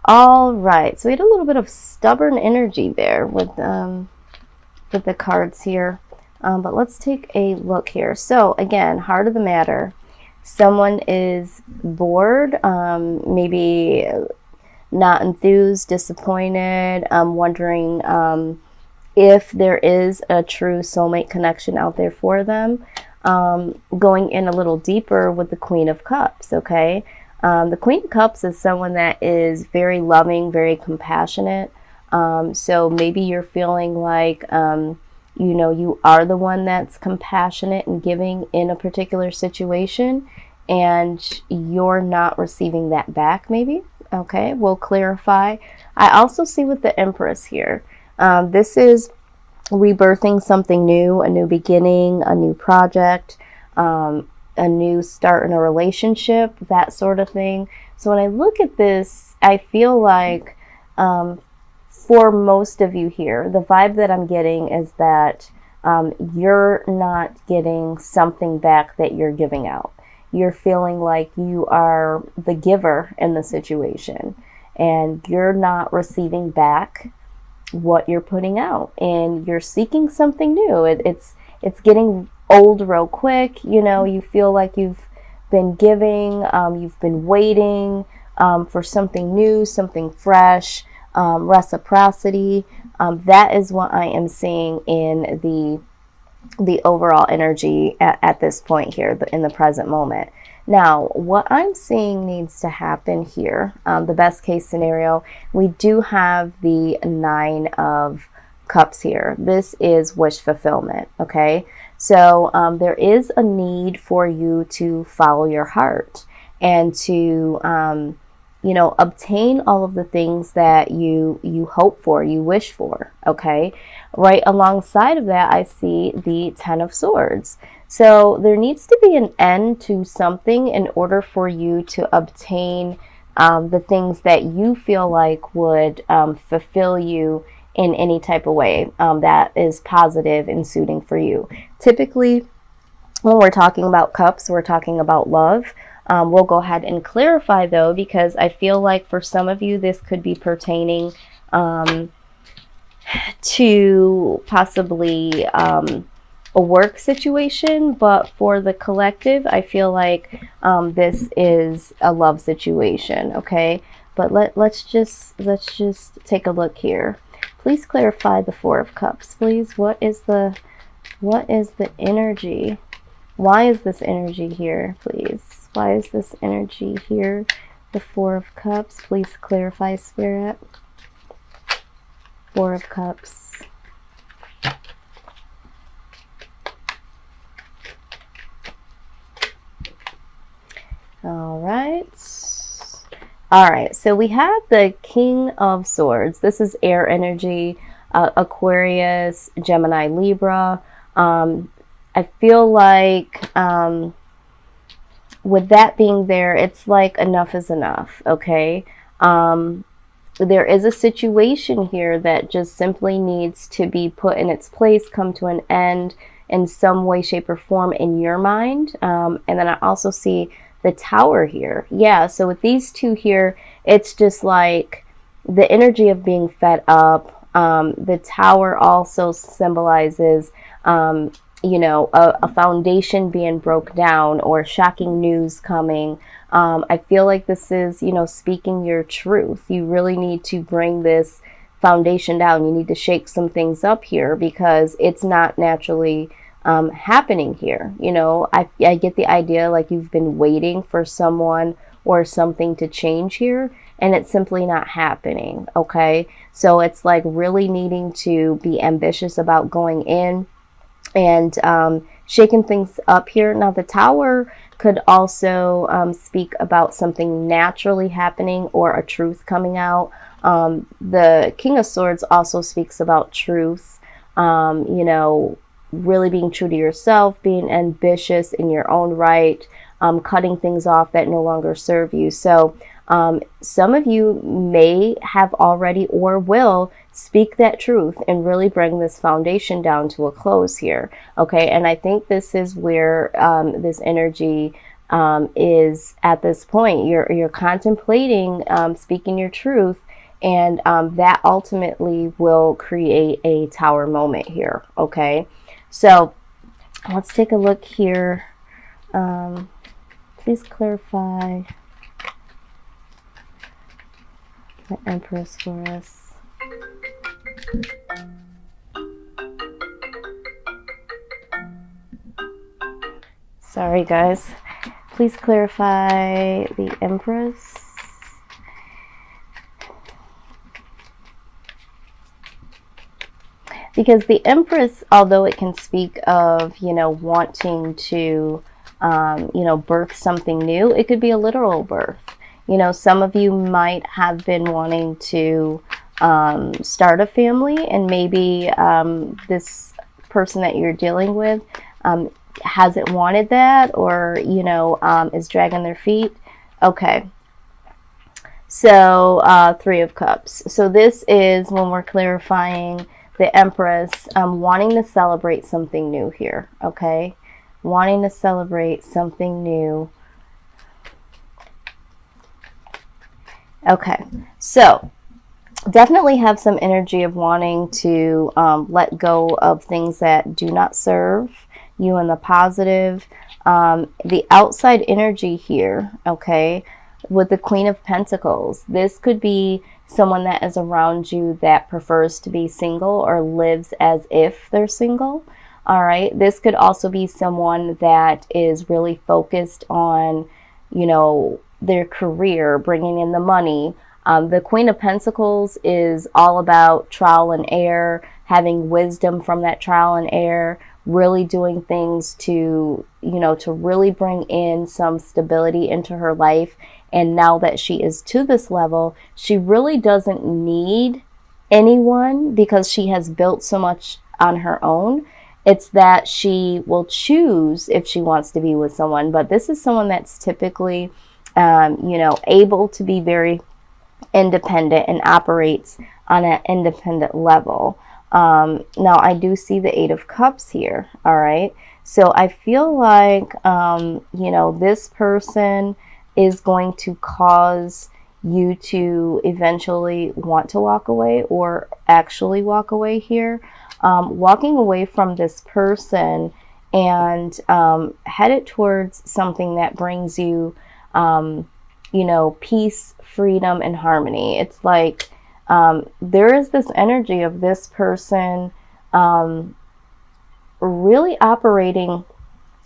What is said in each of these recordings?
All right, so we had a little bit of stubborn energy there with the cards here. But let's take a look here. So again, heart of the matter. Someone is bored, maybe not enthused, disappointed, wondering if there is a true soulmate connection out there for them. Going in a little deeper with the Queen of Cups, okay? The Queen of Cups is someone that is very loving, very compassionate. So maybe you're feeling like, you are the one that's compassionate and giving in a particular situation, and you're not receiving that back, maybe. Okay, we'll clarify. I also see with the Empress here, this is rebirthing something new, a new beginning, a new project, a new start in a relationship, that sort of thing. So when I look at this, I feel like for most of you here, the vibe that I'm getting is that you're not getting something back that you're giving out. You're feeling like you are the giver in the situation, and you're not receiving back what you're putting out, and you're seeking something new. It's getting old real quick. You feel like you've been giving, you've been waiting for something new, something fresh, reciprocity. That is what I am seeing in the overall energy at this point here, in the present moment. Now, what I'm seeing needs to happen here, the best case scenario, we do have the Nine of Cups here. This is wish fulfillment, okay? So there is a need for you to follow your heart and to obtain all of the things that you hope for, you wish for, okay? Right alongside of that, I see the Ten of Swords. So there needs to be an end to something in order for you to obtain the things that you feel like would fulfill you in any type of way that is positive and suiting for you. Typically, when we're talking about cups, we're talking about love. We'll go ahead and clarify though, because I feel like for some of you, this could be pertaining to possibly a work situation, but for the collective, I feel like this is a love situation, okay? But let's just take a look here. Please clarify the Four of Cups, please. What is the energy? Why is this energy here, please? Why is this energy here? The Four of Cups. Please clarify, Spirit. Four of Cups. All right. All right. So we have the King of Swords. This is air energy, Aquarius, Gemini, Libra. I feel like with that being there, it's like enough is enough, okay? There is a situation here that just simply needs to be put in its place, come to an end in some way, shape, or form in your mind. And then I also see the Tower here. Yeah, so with these two here, it's just like the energy of being fed up. The Tower also symbolizes a foundation being broke down or shocking news coming. I feel like this is, speaking your truth. You really need to bring this foundation down. You need to shake some things up here because it's not naturally happening here. I get the idea like you've been waiting for someone or something to change here, and it's simply not happening, okay? So it's like really needing to be ambitious about going in and shaking things up here. Now, the Tower could also speak about something naturally happening or a truth coming out. The King of Swords also speaks about truth, really being true to yourself, being ambitious in your own right, cutting things off that no longer serve you. So some of you may have already or will speak that truth and really bring this foundation down to a close here, okay? And I think this is where this energy is at this point. You're contemplating speaking your truth, and that ultimately will create a tower moment here. Okay, so let's take a look here. Please clarify the Empress for us. Sorry, guys. Please clarify the Empress. Because the Empress, although it can speak of, wanting to, birth something new, it could be a literal birth. Some of you might have been wanting to start a family, and maybe this person that you're dealing with hasn't wanted that, or is dragging their feet. Okay, so Three of Cups. So this is when we're clarifying the Empress wanting to celebrate something new here. Okay, wanting to celebrate something new. Okay, so definitely have some energy of wanting to let go of things that do not serve you in the positive. The outside energy here, okay, with the Queen of Pentacles. This could be someone that is around you that prefers to be single or lives as if they're single. All right, this could also be someone that is really focused on, their career, bringing in the money. The Queen of Pentacles is all about trial and error, having wisdom from that trial and error, really doing things to, to really bring in some stability into her life. And now that she is to this level, she really doesn't need anyone because she has built so much on her own. It's that she will choose if she wants to be with someone. But this is someone that's typically, able to be very independent and operates on an independent level. Now, I do see the Eight of Cups here. All right. So I feel like, this person is going to cause you to eventually want to walk away, or actually walk away here. Walking away from this person and headed towards something that brings you, peace, freedom, and harmony. It's like there is this energy of this person really operating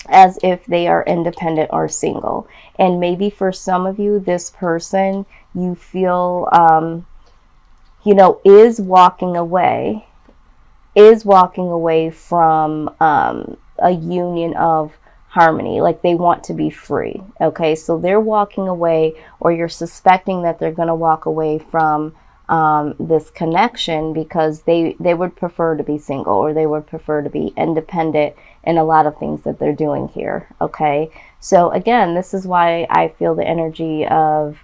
as if they are independent or single. And maybe for some of you, this person you feel, is walking away from a union of harmony. Like they want to be free. Okay, so they're walking away, or you're suspecting that they're going to walk away from this connection because they would prefer to be single, or they would prefer to be independent in a lot of things that they're doing here. Okay, so again, this is why I feel the energy of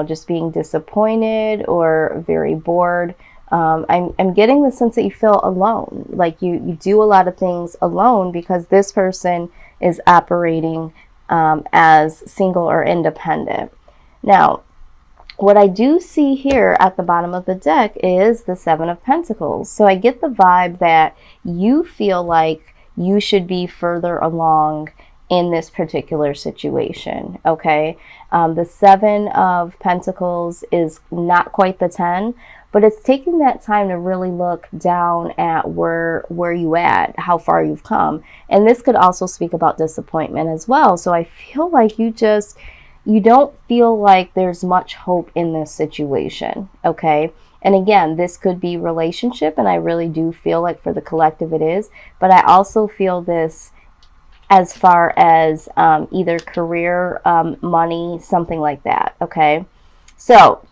just being disappointed or very bored. I'm getting the sense that you feel alone, like you do a lot of things alone because this person is operating as single or independent. Now, what I do see here at the bottom of the deck is the Seven of Pentacles. So I get the vibe that you feel like you should be further along in this particular situation. Okay, the Seven of Pentacles is not quite the 10, but it's taking that time to really look down at where you at, how far you've come. And this could also speak about disappointment as well. So I feel like you don't feel like there's much hope in this situation. Okay, and again, this could be relationship, and I really do feel like for the collective it is, but I also feel this as far as either career, money, something like that. Okay, so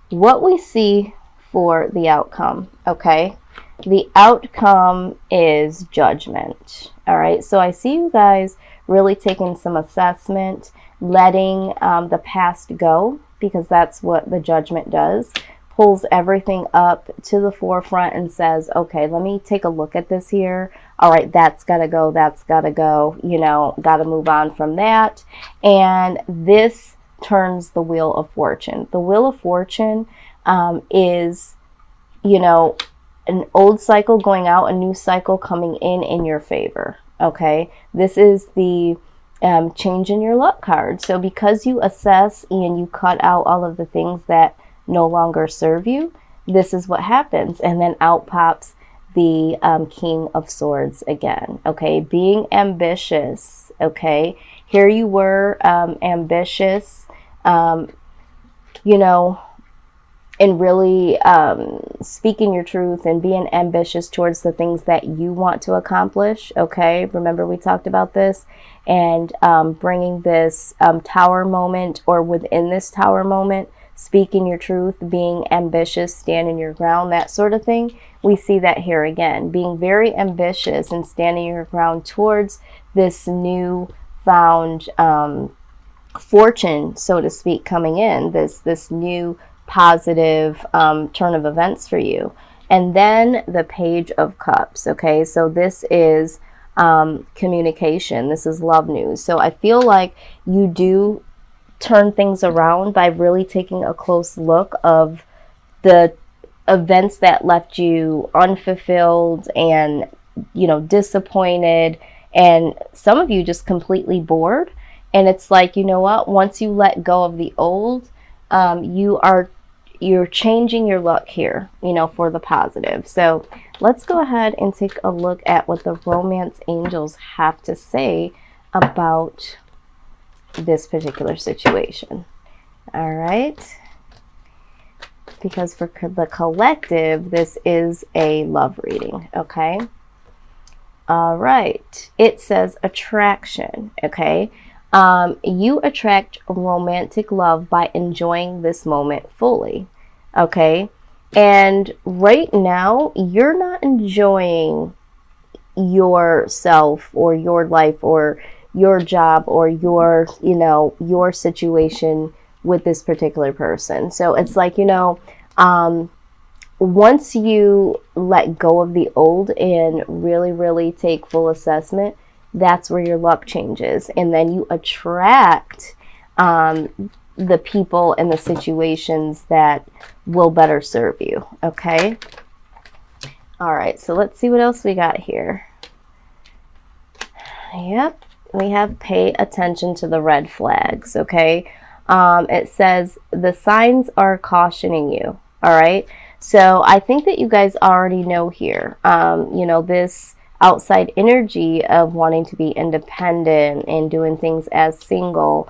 what we see for the outcome, okay, the outcome is judgment. All right, so I see you guys really taking some assessment, letting the past go, because that's what the judgment does. pulls everything up to the forefront and says, okay, let me take a look at this here. All right, that's gotta go, that's gotta go, you know, gotta move on from that. And this turns the Wheel of Fortune. The Wheel of Fortune is, you know, an old cycle going out, a new cycle coming in your favor. Okay, this is the change in your luck card. So because you assess and you cut out all of the things that no longer serve you, this is what happens. And then out pops the King of Swords again. Okay, being ambitious. Okay, here you were ambitious, you know, and really speaking your truth and being ambitious towards the things that you want to accomplish. Okay, remember we talked about this, and bringing this tower moment, or within this tower moment, speaking your truth, being ambitious, standing your ground, that sort of thing. We see that here again, being very ambitious and standing your ground towards this new found fortune, so to speak, coming in, this new positive turn of events for you. And then the Page of Cups. Okay, so this is communication. This is love news. So I feel like you do turn things around by really taking a close look of the events that left you unfulfilled and, you know, disappointed, and some of you just completely bored. And it's like, you know what, once you let go of the old, you're changing your luck here, you know, for the positive. So let's go ahead and take a look at what the romance angels have to say about this particular situation. All right, because for the collective, this is a love reading. Okay, all right, it says attraction. Okay, you attract romantic love by enjoying this moment fully. Okay, and right now you're not enjoying yourself or your life or your job or your, you know, your situation with this particular person. So it's like, you know, once you let go of the old and really take full assessment, that's where your luck changes. And then you attract the people and the situations that will better serve you. Okay. All right. So let's see what else we got here. Yep. We have pay attention to the red flags. Okay. It says the signs are cautioning you. All right. So I think that you guys already know here, you know, this outside energy of wanting to be independent and doing things as single.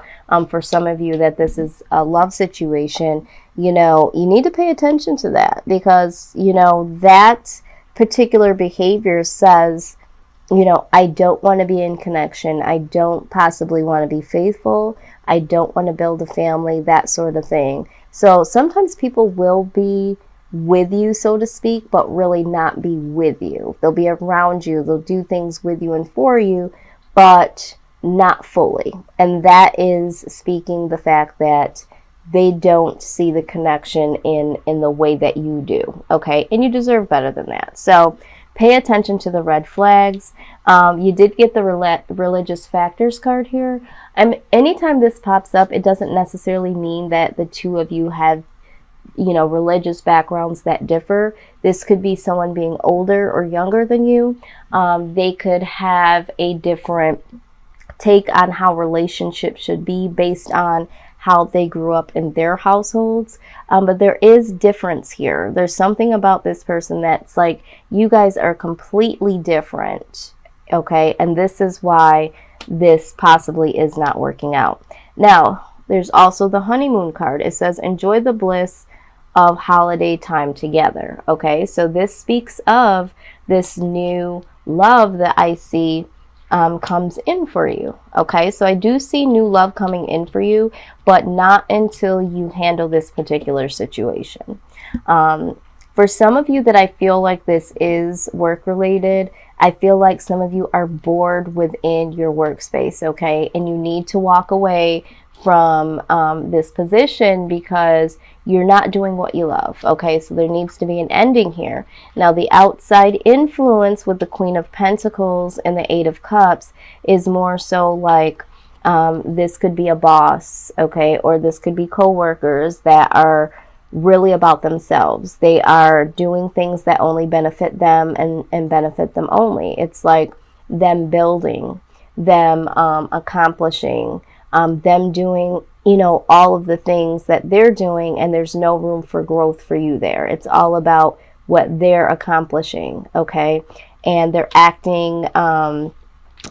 For some of you that this is a love situation, you know, you need to pay attention to that, because, you know, that particular behavior says, you know, I don't want to be in connection. I don't possibly want to be faithful. I don't want to build a family, that sort of thing. So sometimes people will be with you, so to speak, but really not be with you. They'll be around you. They'll do things with you and for you, but not fully. And that is speaking the fact that they don't see the connection in the way that you do. Okay. And you deserve better than that. So pay attention to the red flags. You did get the religious factors card here. Anytime this pops up, it doesn't necessarily mean that the two of you have, you know, religious backgrounds that differ. This could be someone being older or younger than you. They could have a different take on how relationships should be based on how they grew up in their households. But there is difference here. There's something about this person that's like, you guys are completely different. Okay. And this is why this possibly is not working out. Now, there's also the honeymoon card. It says, enjoy the bliss of holiday time together. Okay. So this speaks of this new love that I see comes in for you. Okay, so I do see new love coming in for you, but not until you handle this particular situation. For some of you that I feel like this is work related, I feel like some of you are bored within your workspace. Okay, and you need to walk away from this position because you're not doing what you love. Okay, so there needs to be an ending here. Now, the outside influence with the Queen of Pentacles and the Eight of Cups is more so like this could be a boss, okay, or this could be co-workers that are really about themselves. They are doing things that only benefit them and benefit them only. It's like them building, them accomplishing, them doing, you know, all of the things that they're doing, and there's no room for growth for you there. It's all about what they're accomplishing, okay? And they're acting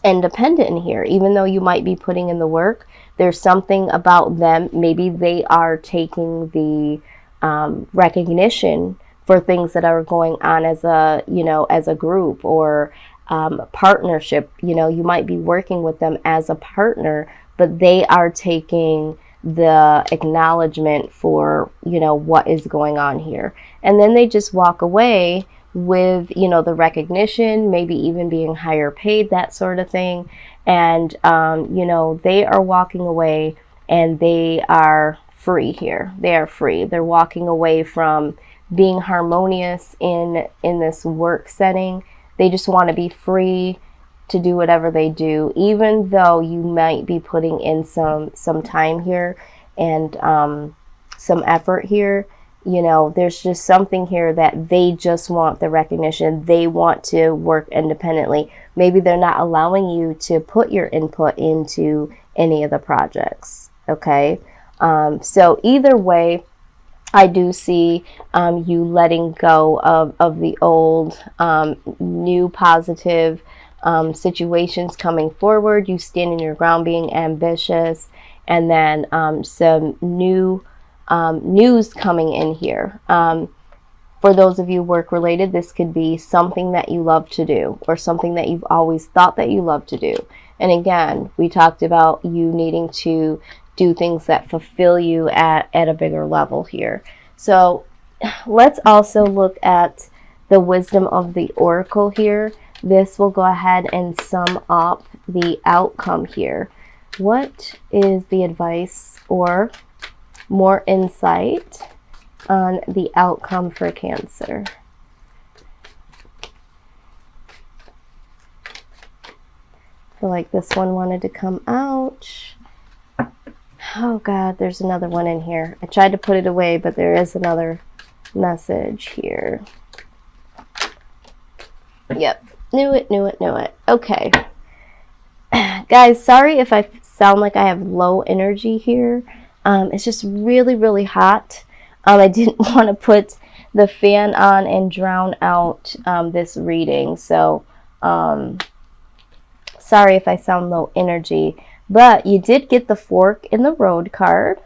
independent in here. Even though you might be putting in the work, there's something about them. Maybe they are taking the recognition for things that are going on as a, you know, as a group or partnership. You know, you might be working with them as a partner, but they are taking the acknowledgement for, you know, what is going on here. And then they just walk away with, you know, the recognition, maybe even being higher paid, that sort of thing. And, you know, they are walking away and they are free here. They are free. They're walking away from being harmonious in this work setting. They just want to be free to do whatever they do, even though you might be putting in some time here and some effort here. You know, there's just something here that they just want the recognition. They want to work independently. Maybe they're not allowing you to put your input into any of the projects, okay? So either way, I do see you letting go of the old, new positive situations coming forward. You standing your ground, being ambitious, and then some new news coming in here. For those of you work related, this could be something that you love to do or something that you've always thought that you love to do. And again, we talked about you needing to do things that fulfill you at a bigger level here. So let's also look at the wisdom of the oracle here. This will go ahead and sum up the outcome here. What is the advice or more insight on the outcome for Cancer? I feel like this one wanted to come out. Oh God, there's another one in here. I tried to put it away, but there is another message here. Yep, knew it. Okay. Guys, sorry if I sound like I have low energy here. It's just really, really hot. I didn't want to put the fan on and drown out this reading. So, sorry if I sound low energy. But you did get the fork in the road card.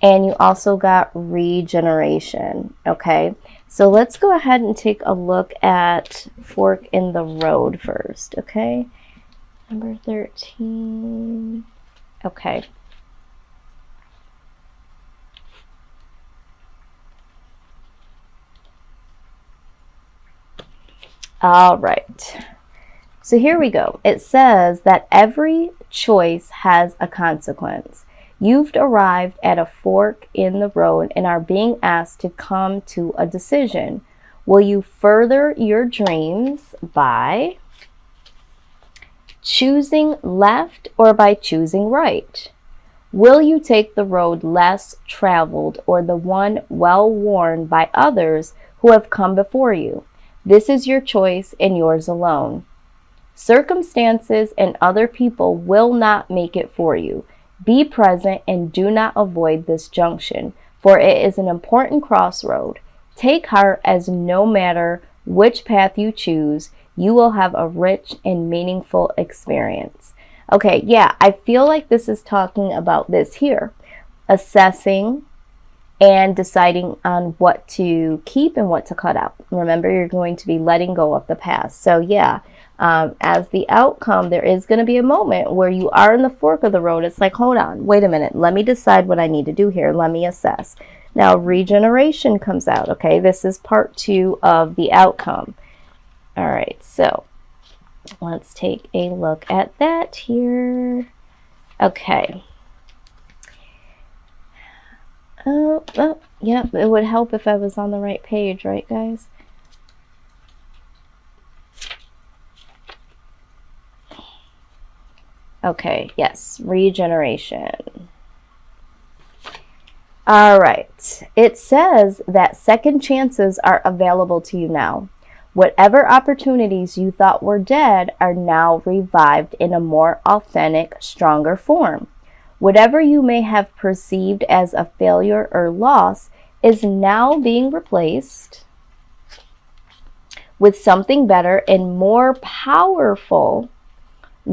And you also got regeneration. Okay. So let's go ahead and take a look at fork in the road first. Okay. Number 13. Okay. All right. So here we go. It says that every choice has a consequence. You've arrived at a fork in the road and are being asked to come to a decision. Will you further your dreams by choosing left or by choosing right? Will you take the road less traveled or the one well worn by others who have come before you? This is your choice and yours alone. Circumstances and other people will not make it for you. Be present and do not avoid this junction, for it is an important crossroad. Take heart, as no matter which path you choose, you will have a rich and meaningful experience. Okay, yeah, I feel like this is talking about this here. Assessing and deciding on what to keep and what to cut out. Remember, you're going to be letting go of the past. So yeah, as the outcome, there is going to be a moment where you are in the fork of the road. It's like, hold on, wait a minute. Let me decide what I need to do here. Let me assess. Now, regeneration comes out. Okay, this is part 2 of the outcome. All right, so let's take a look at that here. Okay. Oh, yeah, it would help if I was on the right page, right, guys? Okay, yes, regeneration. All right. It says that second chances are available to you now. Whatever opportunities you thought were dead are now revived in a more authentic, stronger form. Whatever you may have perceived as a failure or loss is now being replaced with something better and more powerful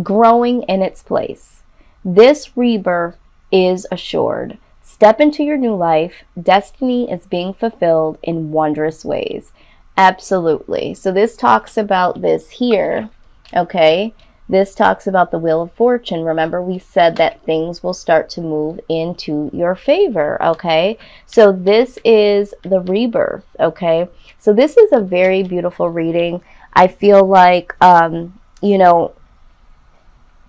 growing in its place. This rebirth is assured. Step into your new life. Destiny is being fulfilled in wondrous ways. Absolutely. So this talks about this here, okay? This talks about the Wheel of Fortune. Remember, we said that things will start to move into your favor, okay? So this is the rebirth, okay? So this is a very beautiful reading. I feel like, you know,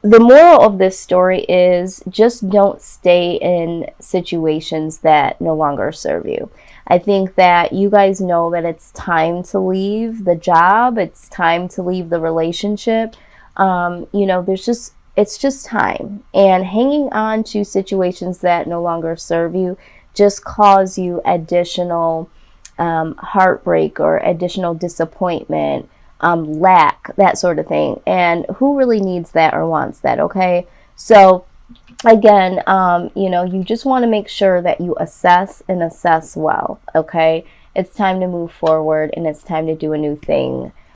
the moral of this story is just don't stay in situations that no longer serve you. I think that you guys know that it's time to leave the job. It's time to leave the relationship. You know, it's just time. And hanging on to situations that no longer serve you just cause you additional heartbreak or additional disappointment, lack, that sort of thing. And who really needs that or wants that, okay? So again, you know, you just want to make sure that you assess and assess well, okay? It's time to move forward and it's time to do a new thing.